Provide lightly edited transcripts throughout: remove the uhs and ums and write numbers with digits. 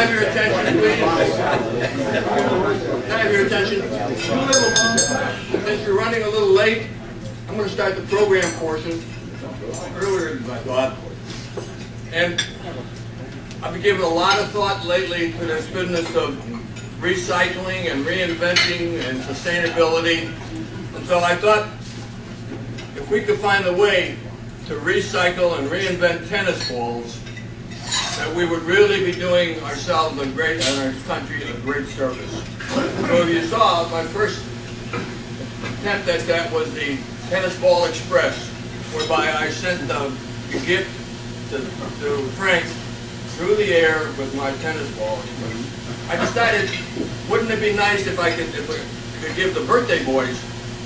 I have your attention, please? Can I have your attention? Since you're running a little late, I'm going to start the program portion earlier than I thought. And I've been giving a lot of thought lately to this business of recycling and reinventing and sustainability. And so I thought if we could find a way to recycle and reinvent tennis balls, that we would really be doing ourselves and our country a great service. So if you saw, my first attempt at that was the Tennis Ball Express, whereby I sent a gift to Frank through the air with my tennis ball. I decided, wouldn't it be nice if I could give the birthday boys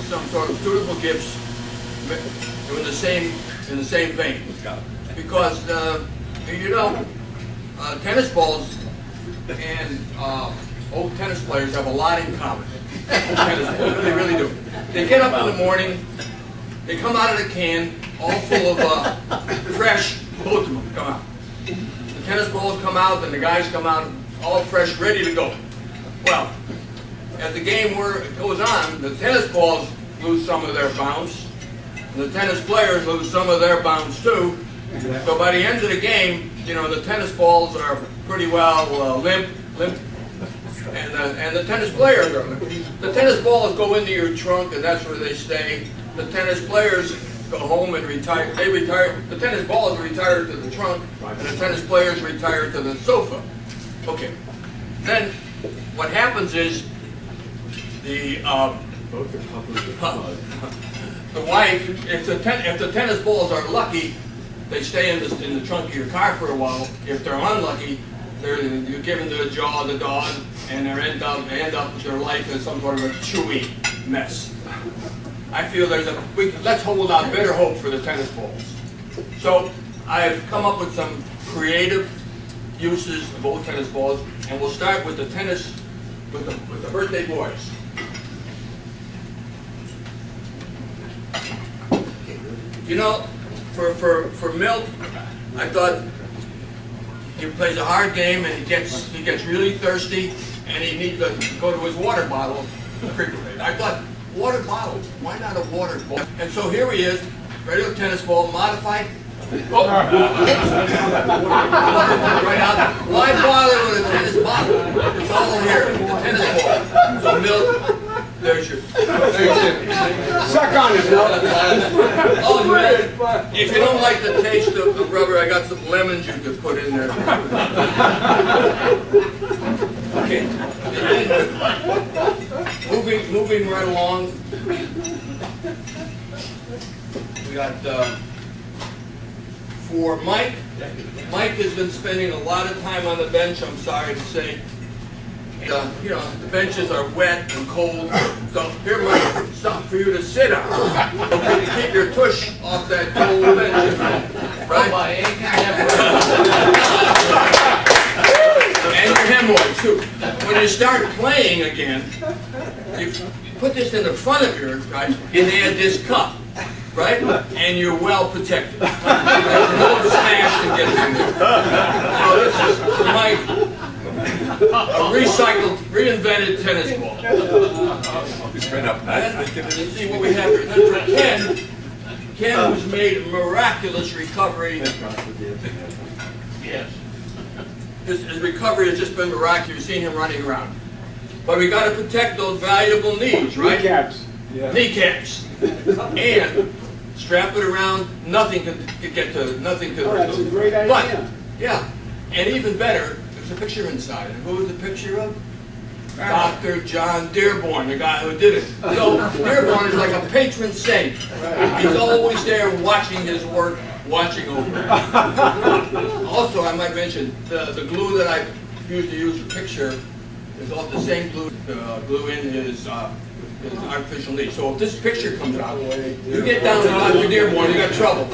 some sort of suitable gifts in the same vein? Because you know, tennis balls and old tennis players have a lot in common. Tennis balls, they really do. They get up in the morning, they come out of the can, all full of fresh, both of them come out. The tennis balls come out, and the guys come out all fresh, ready to go. Well, as the game goes on, the tennis balls lose some of their bounce, and the tennis players lose some of their bounce too. So by the end of the game, you know, the tennis balls are pretty well limp, and the tennis players are limp. The tennis balls go into your trunk, and that's where they stay. The tennis players go home and retire. They retire. The tennis balls retire to the trunk, and the tennis players retire to the sofa. Okay. Then what happens is the wife, if the tennis balls are lucky, they stay in the trunk of your car for a while. If they're unlucky, you're given to the jaw of the dog, and they end up with their life as some sort of a chewy mess. I feel let's hold out better hope for the tennis balls. So I've come up with some creative uses of old tennis balls, and we'll start with the birthday boys. You know, for Milt, I thought he plays a hard game and he gets really thirsty and he needs to go to his water bottle frequently. I thought, water bottle, why not a water ball? And so here he is, regular tennis ball, modified. Oh. Right out. Why bother with a tennis bottle? It's all here, the tennis ball. So Milt, there's your. Suck on it, Milt. Oh, man. If you don't like the taste of the rubber, I got some lemons you could put in there. Okay. Moving right along. We got for Mike. Mike has been spending a lot of time on the bench, I'm sorry to say. You know, the benches are wet and cold, so here might be something for you to sit on. Okay, to keep your tush off that cold bench, right? And your hemorrhoids too. When you start playing again, you put this in the front of your guys and add this cup, right? And you're well protected. There's no smash to get in there. So this is for Mike. A recycled, reinvented tennis ball. Let's see what we have here. Then for Ken who's made a miraculous recovery. Yes. His recovery has just been miraculous. You've seen him running around. But we got to protect those valuable knees, right? Kneecaps. Yeah. Kneecaps. And strap it around. Nothing could get to nothing to. Oh, that's a great idea. But yeah, and even better. There's a picture inside. And who is the picture of? Dr. John Dearborn, the guy who did it. So Dearborn is like a patron saint. He's always there watching his work, watching over it. Also, I might mention, the glue that I used to use the picture is all the same glue in his artificial knee. So if this picture comes out, you get down to Dr. Dearborn, you got trouble.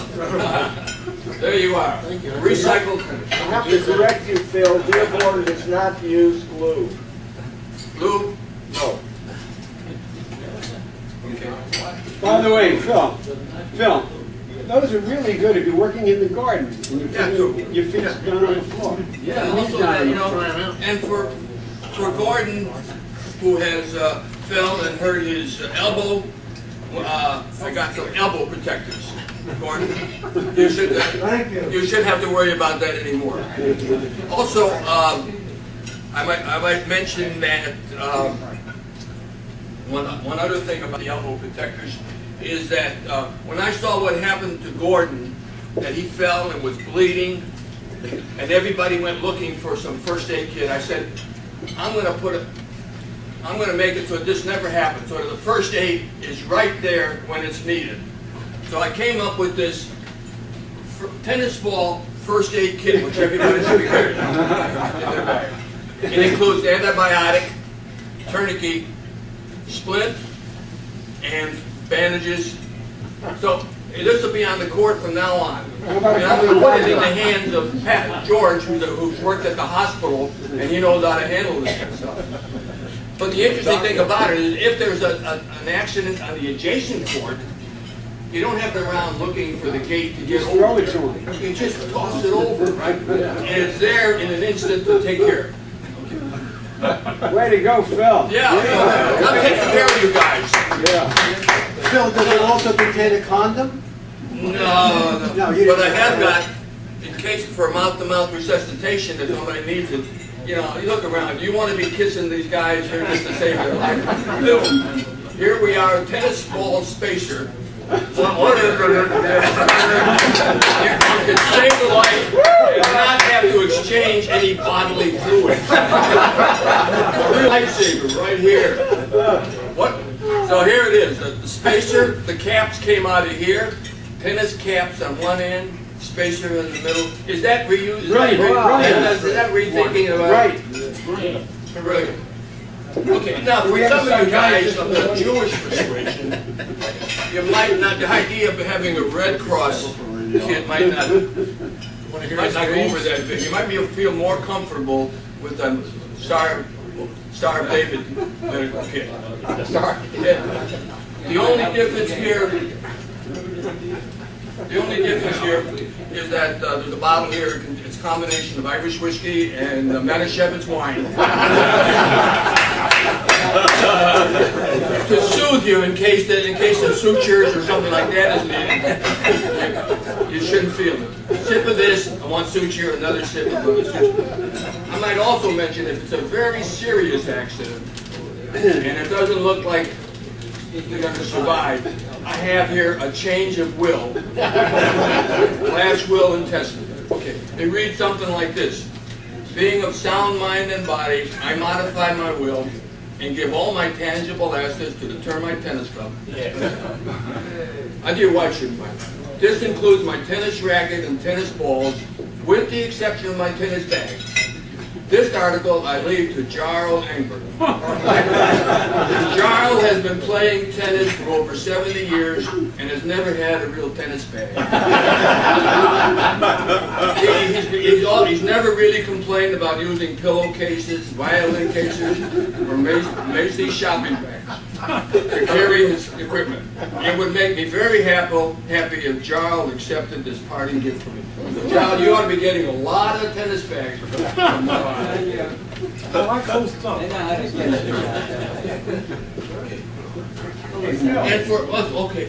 There you are. Thank you. Recycled. I have to correct you, Phil. Dearborn does not use glue. Glue? No. Okay. By the way, Phil, those are really good if you're working in the garden and you're Yeah, putting true. your feet down on the floor. Yeah, also that, you know, and for Gordon, who has fell and hurt his elbow, I got some elbow protectors. Gordon, you shouldn't have to worry about that anymore. Also, I might mention that one other thing about the elbow protectors is that when I saw what happened to Gordon, that he fell and was bleeding, and everybody went looking for some first aid kit, I said, I'm going to make it so this never happens, so that the first aid is right there when it's needed. So I came up with this tennis ball first aid kit, which everybody should be carrying in their bag. It includes antibiotic, tourniquet, splint, and bandages. So this will be on the court from now on. And I'm going to put it in the hands of Pat George, who's worked at the hospital, and he knows how to handle this kind of stuff. But the interesting thing about it is if there's an accident on the adjacent court, you don't have to go around looking for the gate to get over. Throw it to him. You just toss it over, right? And it's there in an instant to take care of it. Way to go, Phil. Yeah, I'm taking care of you guys. Yeah. Phil, does it also contain a condom? No, you but I didn't- have got, in case for mouth-to-mouth resuscitation, if somebody needs it, you know, you look around, you want to be kissing these guys here just to save their life. No. Here we are, tennis ball spacer. What is it? You can save a life and not have to exchange any bodily fluid. A real lifesaver right here. What? So here it is. The spacer, the caps came out of here. Tennis caps on one end, spacer in the middle. Is that reused? Right, Is that rethinking about it? Right. Brilliant. Okay, now for some of you guys of the Jewish persuasion, you might not, the idea of having a Red Cross kit might not go over that big. You might feel more comfortable with a Star of David medical kit. The only difference here is that there's a bottle here. It's a combination of Irish whiskey and Manischewitz wine to soothe you in case of sutures or something like that is needed. You shouldn't feel it. Sip of this, one suture, another sip of another suture. I might also mention if it's a very serious accident and it doesn't look like you're going to survive, I have here a change of will. Last will and testament. Okay, it reads something like this. Being of sound mind and body, I modify my will and give all my tangible assets to the Termite Tennis Club. I do your wife shouldn't mind. This includes my tennis racket and tennis balls, with the exception of my tennis bag. This article I leave to Jarl Engberg. Jarl has been playing tennis for over 70 years and has never had a real tennis bag. He's never really complained about using pillowcases, violin cases, or Macy's shopping bags to carry his equipment. It would make me very happy if Jarl accepted this parting gift from me. So Jarl, you ought to be getting a lot of tennis bags from now on. I like those stuff. And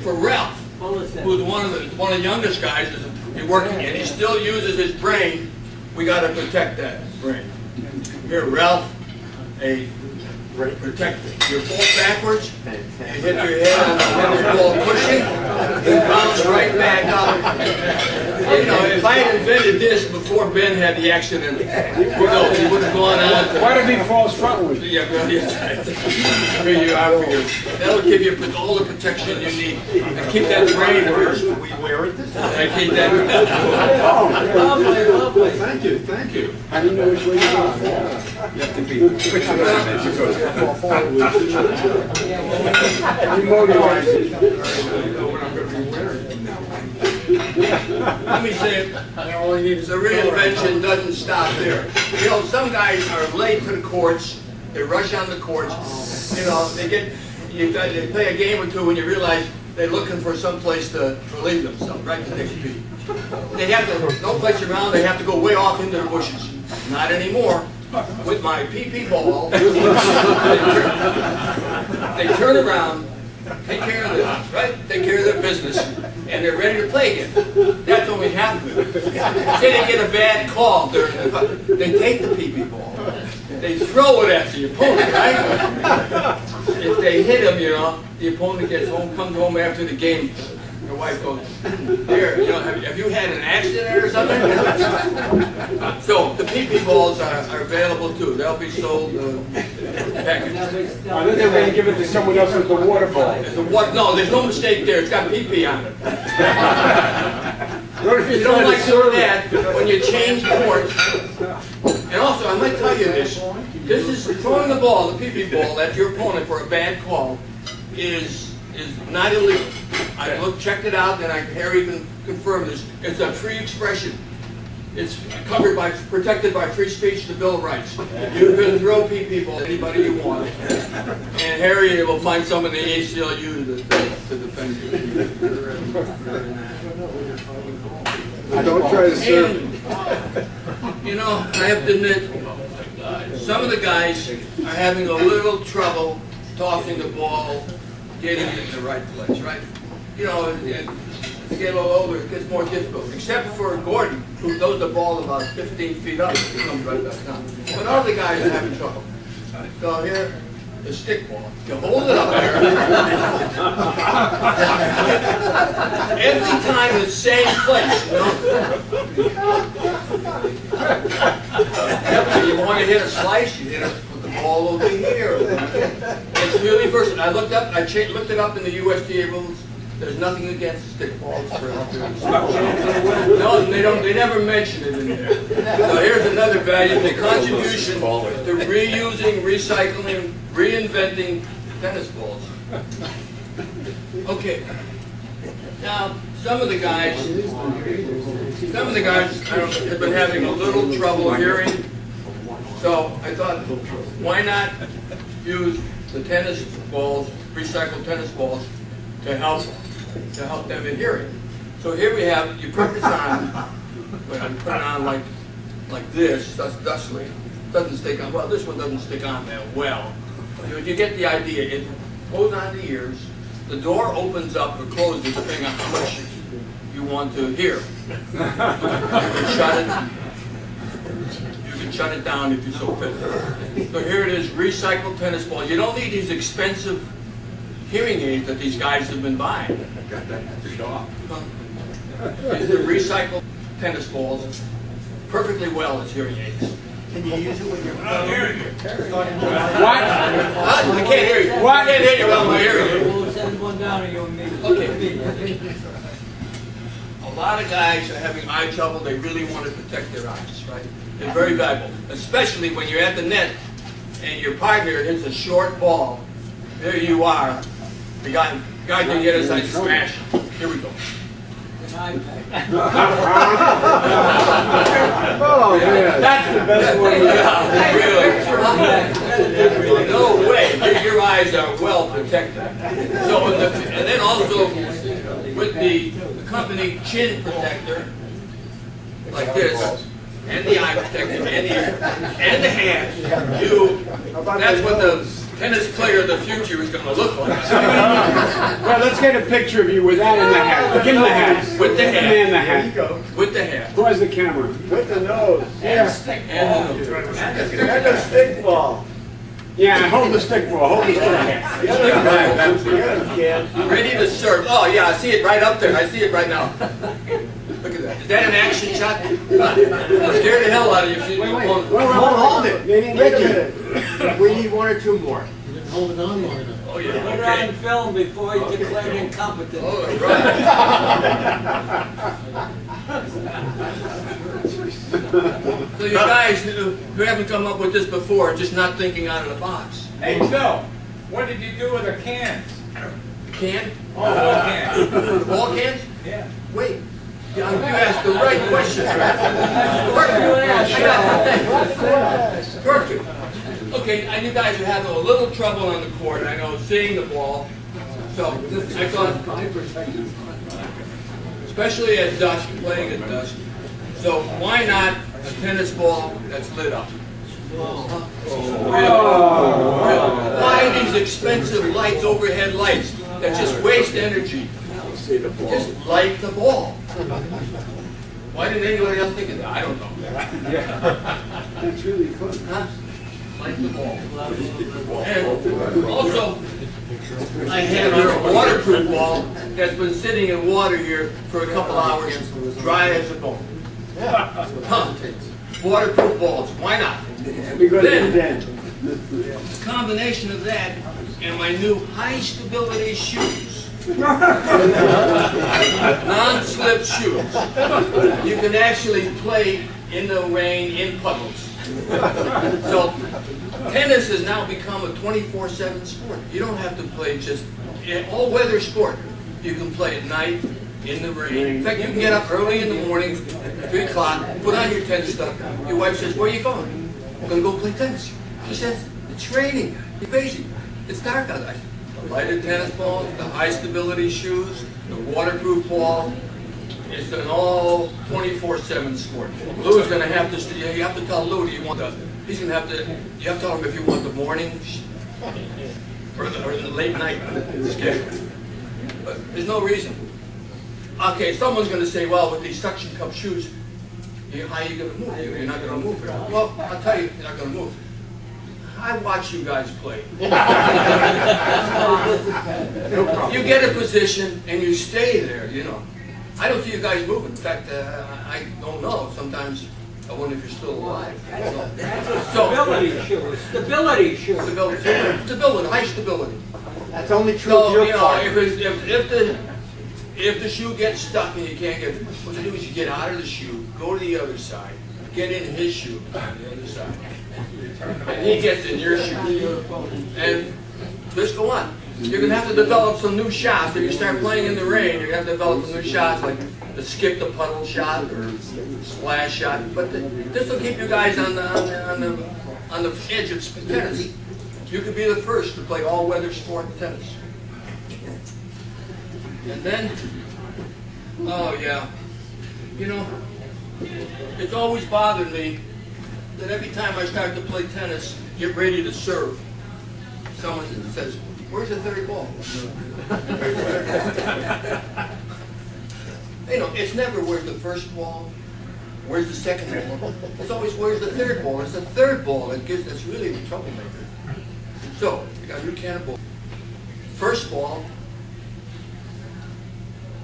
for Ralph, who's one of the youngest guys, is working, and he still uses his brain. We got to protect that brain. Here, Ralph, protect your fall backwards. You hit your head on the tennis ball cushion, and bounce right back up. You know, if I had invented this before Ben had the accident, who knows? He would have gone on to. Why did he fall frontwards? Yeah, well, yes. That'll give you all the protection you need. And keep that brain of yours. We wear it this time. And keep that. Lovely. Thank you. I didn't know which way to go. You have to be. Let me say, the reinvention doesn't stop there. You know, some guys are late to the courts. They rush on the courts. You know, they play a game or two and you realize they're looking for some place to relieve themselves, right? To take a pee. They have to, no place around, they have to go way off into the bushes. Not anymore. With my pee-pee ball, they turn around, take care of this, right? Take care of their business, and they're ready to play again. That's only half of it. Say they get a bad call during the, they take the pee-pee ball, they throw it at the opponent, right? If they hit him, you know, the opponent gets home, comes home after the game. Your wife goes, "There, you know, have you had an accident or something?" So the pee-pee balls are available too. They'll be sold packaged. I think they're going to give it to someone else with the water ball. No, there's no mistake there. It's got pee-pee on it. What if You don't like doing that when you change courts. And also, I might tell you this. This is throwing the ball, the pee-pee ball, at your opponent for a bad call is not illegal. I checked it out, and Harry can confirm this. It's a free expression. It's covered by, protected by free speech, the Bill of Rights. You can throw pee-pee balls at anybody you want, and Harry will find someone in the ACLU to defend you. Don't try to serve it. And, you know, I have to admit, some of the guys are having a little trouble tossing the ball, getting it in the right place, right? You know, as you get a little older, it gets more difficult. Except for Gordon, who throws the ball about 15 feet up, it comes right back down. But all the guys are having trouble. So here, the stick ball. You hold it up there. Every time the same place, you know? You want to hit a slice, you hit it, put the ball over here. It's really versatile. I looked up, looked it up in the USDA rules. There's nothing against stick balls for outdoors. No, they never mention it in there. So here's another valuable contribution to reusing, recycling, reinventing tennis balls. Okay. Now, some of the guys have been having a little trouble hearing. So I thought, why not use the tennis balls, recycled tennis balls, to help them in hearing. So here we have, you put this on, well, you put it on like this, thusly. Doesn't stick on, well, this one doesn't stick on that well. You get the idea. It goes on the ears. The door opens up or closes depending on how much you want to hear. You can shut it down if you so fit. So here it is, recycled tennis ball. You don't need these expensive hearing aids that these guys have been buying. Got that to show off. These are recycled tennis balls, perfectly well as hearing aids. Can you use it with your phone? What? I can't hear you. What? I can't hear you well, my hearing aid. We'll send one down and you'll meet. Okay. A lot of guys are having eye trouble. They really want to protect their eyes, right? They're very valuable, especially when you're at the net and your partner hits a short ball. There you are. The guy can get us like smash. Here we go. Oh, man. That's the best one. Really. No way. Your eyes are well protected. So, and then also with the company chin protector, like this, and the eye protector, and the hand, that's what the tennis player of the future is going to look like. Well, let's get a picture of you with that in the hat. Give him the hat. With the Give hat. the man the hat. With the hat. Who has the camera? With the nose. Yeah. And And the stick ball. Yeah, hold the stick ball. Hold the stick ball. Get him, kid. ready to serve. Oh yeah, I see it right up there. I see it right now. Look at that. Is that an action shot? Scare the hell out of you. Hold it. Wait a minute. We need one or two more. Oh Put yeah. it on Okay. film before you declare incompetent. Oh, right. So you guys who haven't come up with this before are just not thinking out of the box. Hey, Phil, what did you do with the cans? Can? Oh, cans. The ball cans? Yeah. Wait. You asked the right question. Perfect. Okay, and you guys are having a little trouble on the court, I know, seeing the ball. So I thought, especially at dusk, playing at dusk, so why not a tennis ball that's lit up? Why these expensive lights, overhead lights, that just waste energy? Just light the ball. Why didn't anybody else think of that? I don't know. That's really fun. Huh? Light the ball. And also, I have here a waterproof ball that's been sitting in water here for a couple hours, dry as a bone. Huh. Waterproof balls, why not? Then, a combination of that and my new high stability shoes. Non-slip shoes. You can actually play in the rain, in puddles. So, tennis has now become a 24/7 sport. You don't have to play just all-weather sport. You can play at night, in the rain. In fact, you can get up early in the morning, 3 o'clock, put on your tennis stuff. Your wife says, "Where are you going?" "I'm going to go play tennis." She says, "It's raining. You're crazy. It's dark out." I said, the lighted tennis ball, the high stability shoes, the waterproof ball. It's an all 24/7 sport. Lou's going to have to, you have to tell Lou, you have to tell him if you want the morning or the late night schedule. But there's no reason. Okay, someone's going to say, well, with these suction cup shoes, how are you going to move? You're not going to move. Well, I'll tell you, you're not going to move. I watch you guys play. You get a position and you stay there, you know. I don't see you guys moving. In fact, I don't know. Sometimes I wonder if you're still alive. Stability shoes. Stability shoes. Stability, high stability. That's only true So, of your you know, part. if the shoe gets stuck and you can't get it, what you do is you get out of the shoe, go to the other side, get in his shoe on the other side. And he gets in your shoe. And just go on. You're going to have to develop some new shots. If you start playing in the rain, you're going to have to develop some new shots, like the skip the puddle shot or splash shot. But this will keep you guys on the edge of tennis. You could be the first to play all-weather sport tennis. And then, oh yeah, you know, it's always bothered me that every time I start to play tennis, get ready to serve, someone says, "Where's the third ball?" You know, it's never where's the first ball, where's the second ball. It's always where's the third ball. It's the third ball that's really the troublemaker. So, you got a new can of ball. First ball,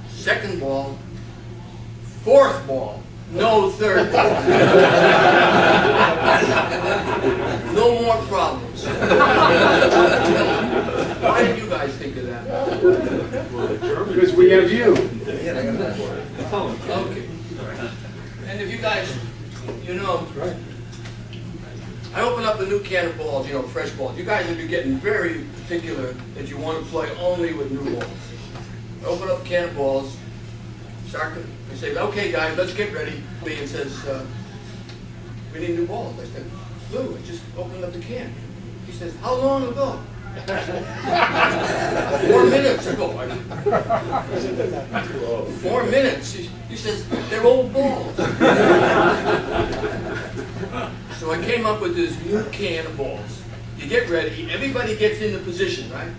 second ball, fourth ball, no third ball. No more problems. Why did you guys think of that? Because we have you. Okay. And if you guys, you know, I open up a new can of balls, you know, fresh balls. You guys will be getting very particular that you want to play only with new balls. I open up a can of balls, start to say, "Okay, guys, let's get ready." And says, "We need new balls." I said, "Lou, I just opened up the can." He says, "How long ago?" 4 minutes ago. 4 minutes. He says, "They're old balls." So I came up with this new can of balls. You get ready, everybody gets into position, right?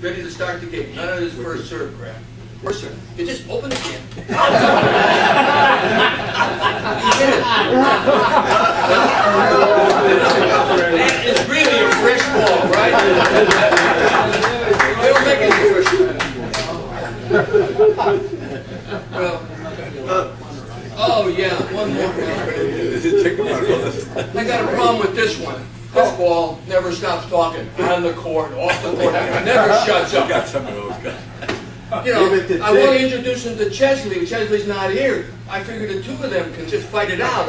Ready to start the game. None of this first serve crap. First serve. You just open the can. It's really a fresh ball, right? They don't make any fresh. Well, oh yeah, one more. I got a problem with this one. This ball never stops talking. On the court, off the court, never shuts up. You know, I want to introduce him to Chesley. Chesley's not here. I figured the two of them can just fight it out.